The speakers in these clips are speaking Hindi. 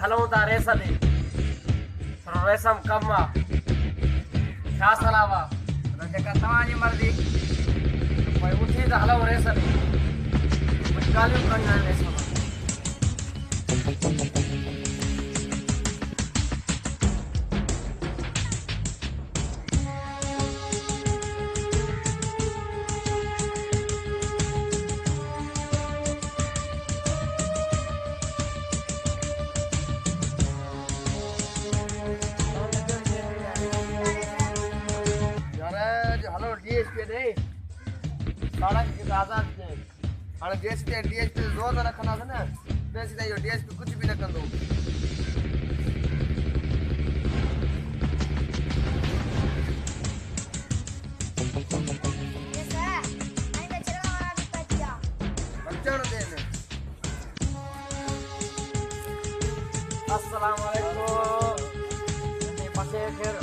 हलूं था रेस ते पर रेसम कम आ छा सलाह वा जेका तव्हांजी मर्ज़ी भाई उठी त हलूं रेस ते कुछ ॻाल्हियूं करणियूं आहिनि रेस में डीएसपी दे सड़क के आजाद दे हां डीएसपी जोर न रखना है ना जैसे नहीं डीएसपी कुछ भी न कर दो ये सर आई में चलना वाला भी पतिया बच्चों दे ने अस्सलाम वालेकुम ये पासे फिर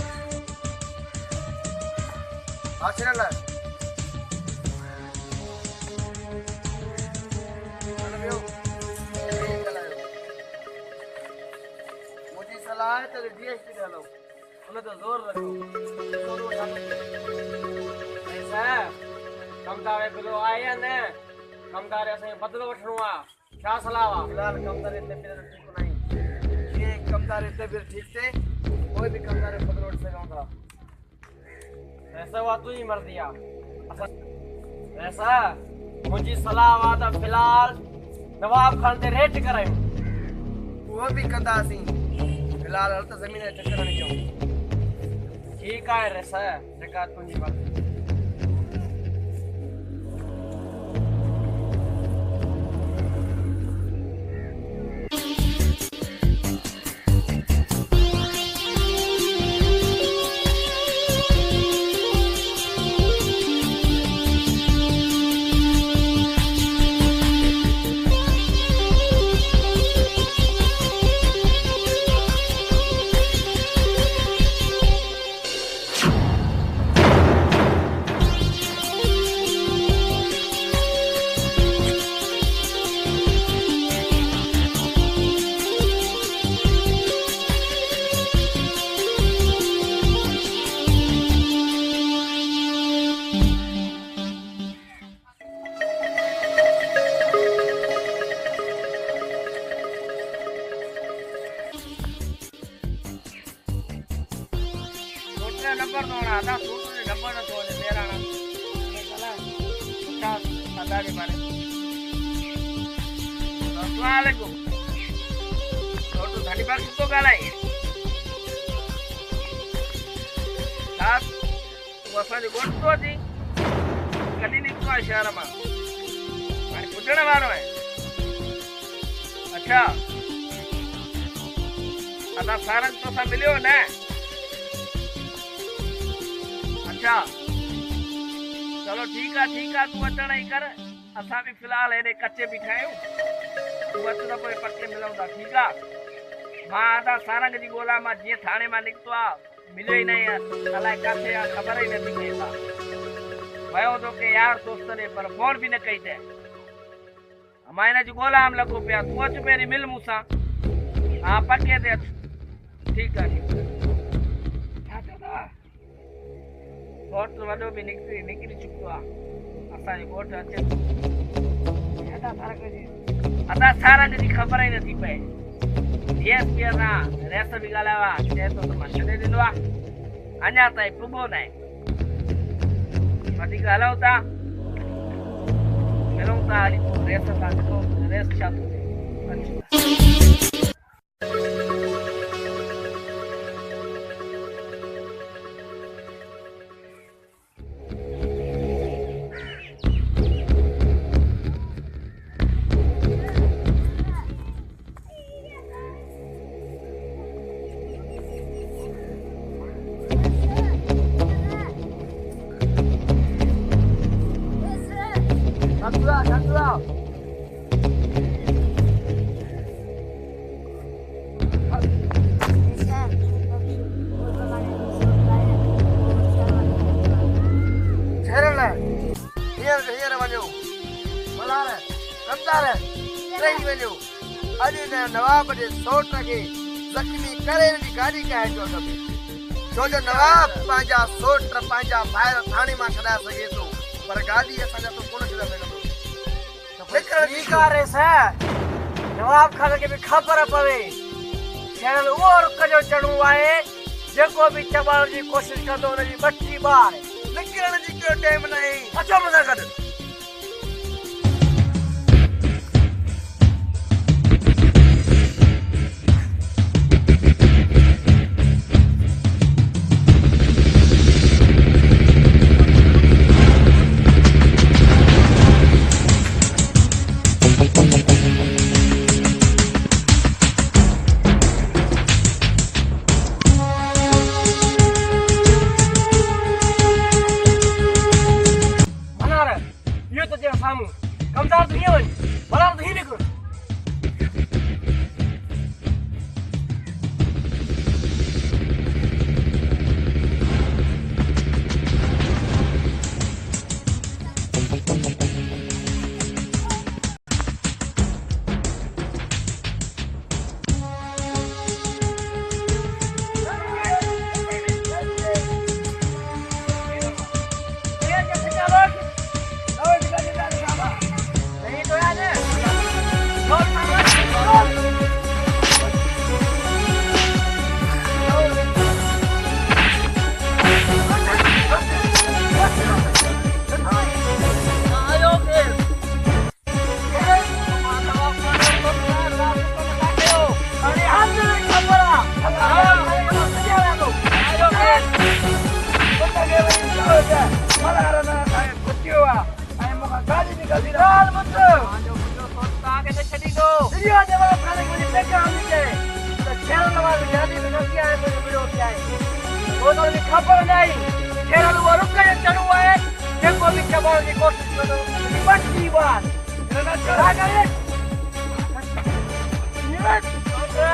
आचरण मुझे सलाह है तेरे डीएसपी डालो उन्हें तो जोर रखो जोर उठाओ ऐसा कमदारे बिलो आए ने कमदारे से बदलो वठनुआ क्या सलाह वा फिलहाल कमदारे ते फिर ठीक नहीं ये कमदारे ते फिर ठीक से कोई भी कमदारे बदलो उठ सकेगा ऐसा हुआ तू ही मर दिया ऐसा मुझे सलाह वादा फिलहाल नवाब खान ते रेट करायो वो भी कंदा सी फिलहाल हल तो जमीन ते चक्कर नहीं जाओ ठीक है ऐसा जका तुझी बात नंबर दोना था सूट नंबर न तो मेरा ना चला क्या पता के बारे अस्सलाम वालेकुम तो धनी बार कितो गालाई साहब वसा जो गोट तो थी कदी नहीं तो शहर में मारी पुटने वालो है अच्छा अदा सारंग तो सा मिलियो ना अच्छा चलो ठीक है तू अचण ही कर असा भी फिलहाल हेडे कच्चे बीठा आहियूं तू अच न पोइ पक्के मिलूं था ठीक है मां आदा सारंग जी ॻोल्हा मां जीअं थाणे मां निकितो आहे मिलियो ई न अलाए किथे आहे ख़बर ई नथी पए वियो तो के यार दोस्त ने पर फोन भी न कई ते मां हिन जी ॻोल्हा में लॻो पिया तू अच पहिरीं मिल मूंसां हा पक्के ते अच ठीक है घोट वॾो बि निकिरी चुको आहे असांजो घोट अचे अदा सारंग जी ख़बर ई नथी पए डीएसपी सां रेस बि ॻाल्हायो आहे चए थो त मां छॾे ॾिनो आहे अञा ताईं पुॻो न आहे वधीक हलूं था मिलूं था हली पोइ रेस सां ॾिसो रेस छा थो थिए Here, here, Manu. Malare, come there. Train, Manu. अॼु हिन नवाब जे सोट खे ज़ख़्मी करे हिन जी गाॾी कढाइजो खपे छो जो नवाब पंहिंजा सोट पंहिंजा ॿाहिरि थाणे मां छॾाए सघे थो पर गाॾी असांजा तो कोन छॾे सघंदो ठीक आहे रे सर नवाब खान खे बि ख़बर पवे छेड़ल उहो रुख जो चढ़ू आहे जेको बि चॿाइण जी कोशिशि कंदो हुनजी बची ॿार निकिरण जी को टाइम नहीं अचो मूंसां गॾु कमदार तो ये बन बड़ा तो ही निकल खबर नहीं छेड़ल वो रुक के चढ़ू है जेको भी चबाण की कोशिश करो बची बात ना चढ़ा करे ये छोटा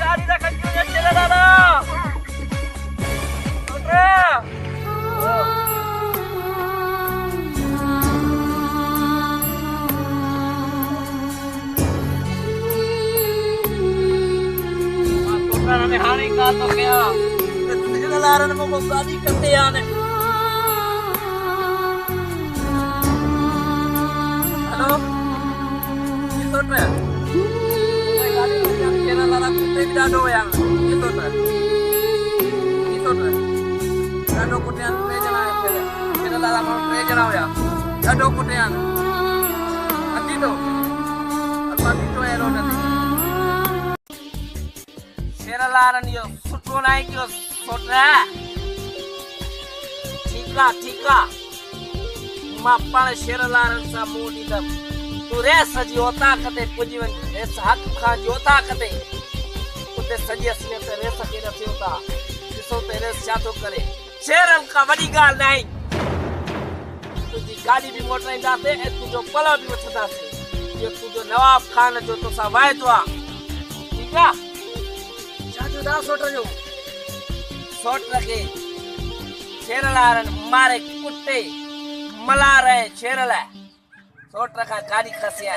गाड़ी दा कंजू चले दादा ने हानी का तो क्या तुझे लारन में को शादी करते आने हेलो ये तो है मैं गाड़ी में केना लारा कुत्ते भी डाडो यार ये तो है डाडो कुत्ते पे जना है पहले केना लारा में पे जना होया डाडो कुत्ते आने अति तो अति तो है रोड ने लारन यो सुठो नाहे कियो सोटा ठीका मां पाण शेर लारन सां मुंहुं ॾींदमि तूं रेस जी औताक ते पुॼी वञ रेस हक़ खां जी औताक ते उते सॼी असलियत रेस खे न थियो था ॾिसो त रेस छा थो करे शेरनि खां वॾी ॻाल्हि न आहे तुंहिंजी गाॾी बि मोटाईंदासीं ऐं तुंहिंजो पलो बि वठंदासीं इहो तुंहिंजो नवाब खान जो तोसां वाइदो आहे ठीकु आहे सोट जो सोट के शेर लारन मारे कुत्ते मला रहे शेर ला सोट का गाड़ी खसिया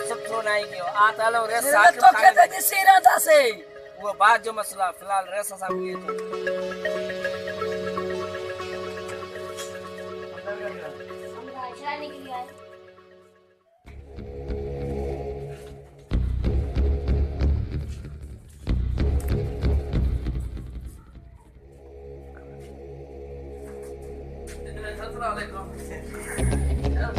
सुठो नहीं कियो आ तालो रे साथ तो कहता जे शेरा था से वो बात जो मसला फिलहाल रे सा किए हम चलाने के लिए आए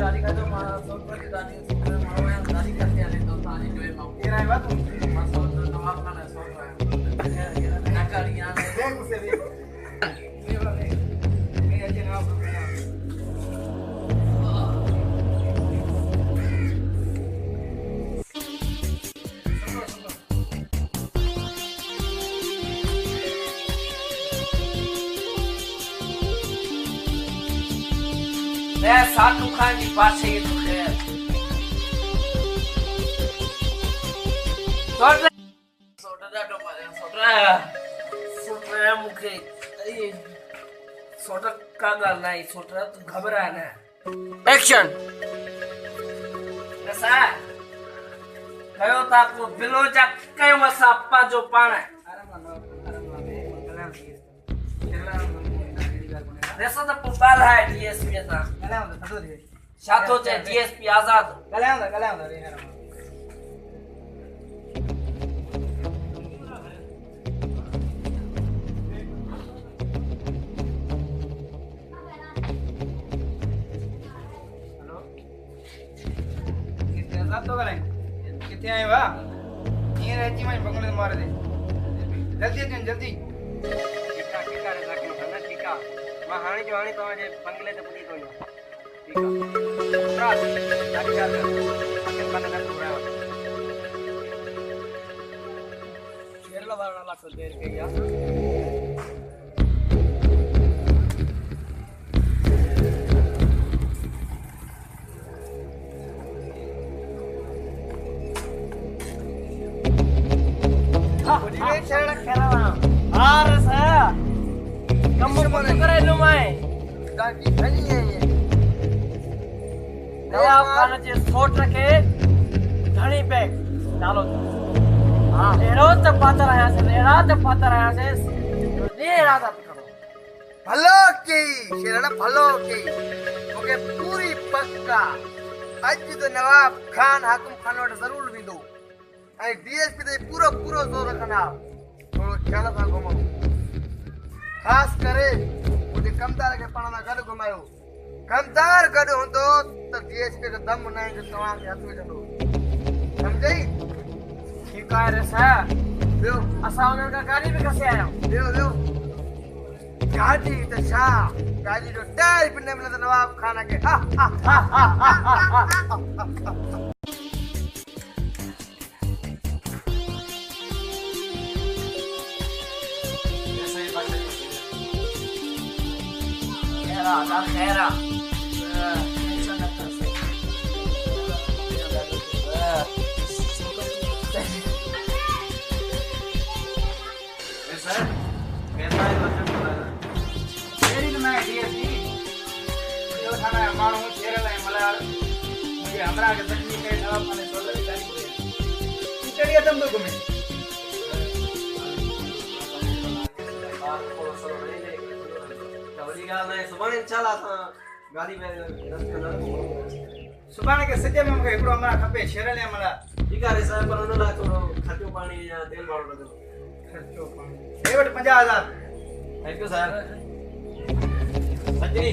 गाड़ी का तो मारा सोच पर गाड़ी मारो यार गाड़ी करते आने तो थाने जो है मां तेरा है बात मत सोच नवाब खाना सोच रहा है ना गाड़ी यहां देख उसे भी ये वाला ये जनाब मैं साधु खान की पास ये तो खैर सोटा तो मारे सोटा मुखे सोटा का गाल नहीं सोटा तू घबरा ना एक्शन ऐसा कयो ता को बिलो जा कयो असा पाजो पाण रेसो त पुबाल है डीएसपी ता शातो चे डीएसपी आजाद तो करें कितने आए वाह ये रहती मैं बंगले मार दे जल्दी अचन जल्दी ठीका ठीका रे जाके ना ठीका मां हाणी जो हाणी तवा जे बंगले ते पुजी तो ठीका रात गाड़ी चाल अके बने ना पूरा केरला वाला लाख देर के या सोट रखे घणी पे डालो हां एरो त पातर आया से एरा त पातर आया से ये राजा करो भलो की शेरड़ा भलो की ओके पूरी पक्का अज तो नवाब खान हाकिम खान वट जरूर विंदो आई डीएसपी ते पूरो पूरो जोर रखना थोड़ो ख्याल सां घुमो खास करे मुझे कमदार के पाण ना गड घुमायो कमदार गड होंदो तो डीएसपी के दम न जो तवा के हाथ में जंदो समझई ठीक है रे सा बियो असा उन का गाड़ी भी कसे आया बियो गाड़ी तो छा गाड़ी जो टायर पिने में नवाब खाना के खैरा माण्हू शेर लाइ मलार मुंहिंजे हमरा खे तकलीफ़ कई नवाब खाने सोलर जी गाड़ी घुरे कहिड़ी अदम थो घुमे सुभाणे के सॼे में मूंखे हिकिड़ो हमरा खपे शेर लाइ मलार ठीक है रे साहब पर उन लाइ थोड़ो खर्चो पानी या तेल वारो लॻो खर्चो पाणी हे वटि 50,000 थैंक यू साहब सजनी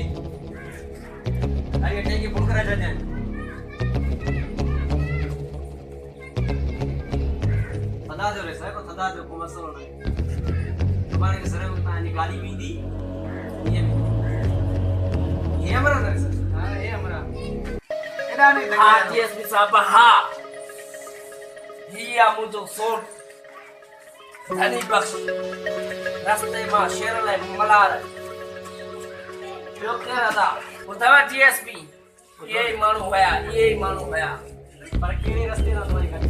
आइए टेकी फोन करा जाते हैं सदा जो रे साहब सदा जो को मसलो नहीं तुम्हारे के सरे में पानी गाली भी दी ये हमारा रे सर हां हे हमरा एडा नहीं हां डीएसपी साहब हां हिया मुझो सोट धनी बख्श रास्ते में शेर लाइ मलार जो कह रहा था उधवा डीएसपी ये मानू होया पर केड़े रास्ते ना तुम्हारी गाड़ी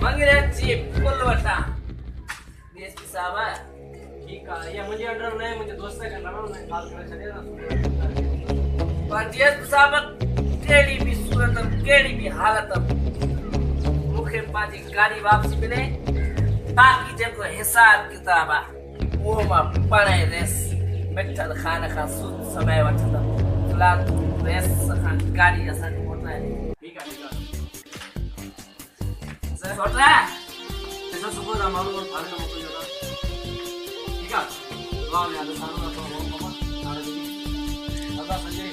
मंगरे जी पुल वटा डीएसपी साहब ठीक है ये मुझे अंडर नहीं मुझे दोस्त का नाम मैं कॉल कर छड़े ना पर डीएसपी साहब केड़ी भी सूरत केड़ी भी हालत मुखे पाजी गाड़ी वापस मिले बाकी जेको हिसाब किताब वो मां पढ़ाई रेस मिठल खान का सुद समय वठंदा फलान रेस खान गाड़ी असन मोटा है ठीक है सर छोटा ऐसा सुबह ना मालूम और थाने में कोई जगह ठीक है वाह यार सानो ना तो मामा थाने में दादा संजय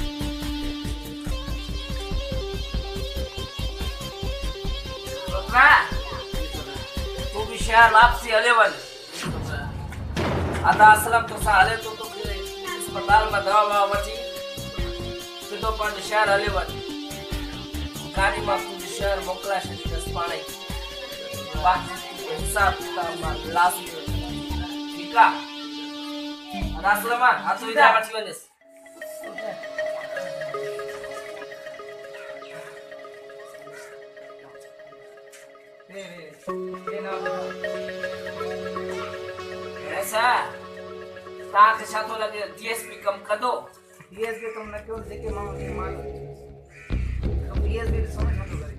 छोटा तू भी शहर वापसी अलेवन आधा असलम तो साले तो अस्पताल में दवा वठी सिधो पंहिंजो शहर हले वञ गाड़ी मां तुंहिंजो शहर मोकिलाए छॾींदसि पाण ई बाक़ी हिसाब किताब मां लास्ट ठीकु आहे असलम हथ विधा वठी वञेसि ऐसा ताकि छा थो लॻे डीएसपी कम कंदो डीएसपी तुमने क्यों जेके मानो के मान तो डीएसपी समझ मत करे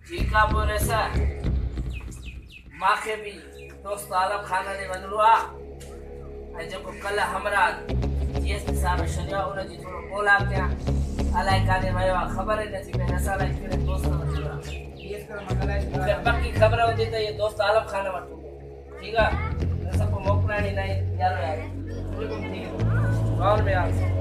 ठीक आहे पोइ रेसा मूंखे बि दोस्त आलम खान ॾे वञिणो आहे ऐं जेको कल्ह हमरा डीएसपी साहिब छॾियो आहे उनजी थोरो ॻोल्हा कयां अलाए काॾे वियो आहे ख़बर ई नथी पए असां लाइ कहिड़े दोस्त वटि आहे डीएसपी का मगला मूंखे है पकी ख़बर हूंदी त इहो दोस्त आलम खान वटि हूंदो ठीकु आहे असां पोइ मोकिलाइणी न आहे यारो यार ठीक है कौन में यार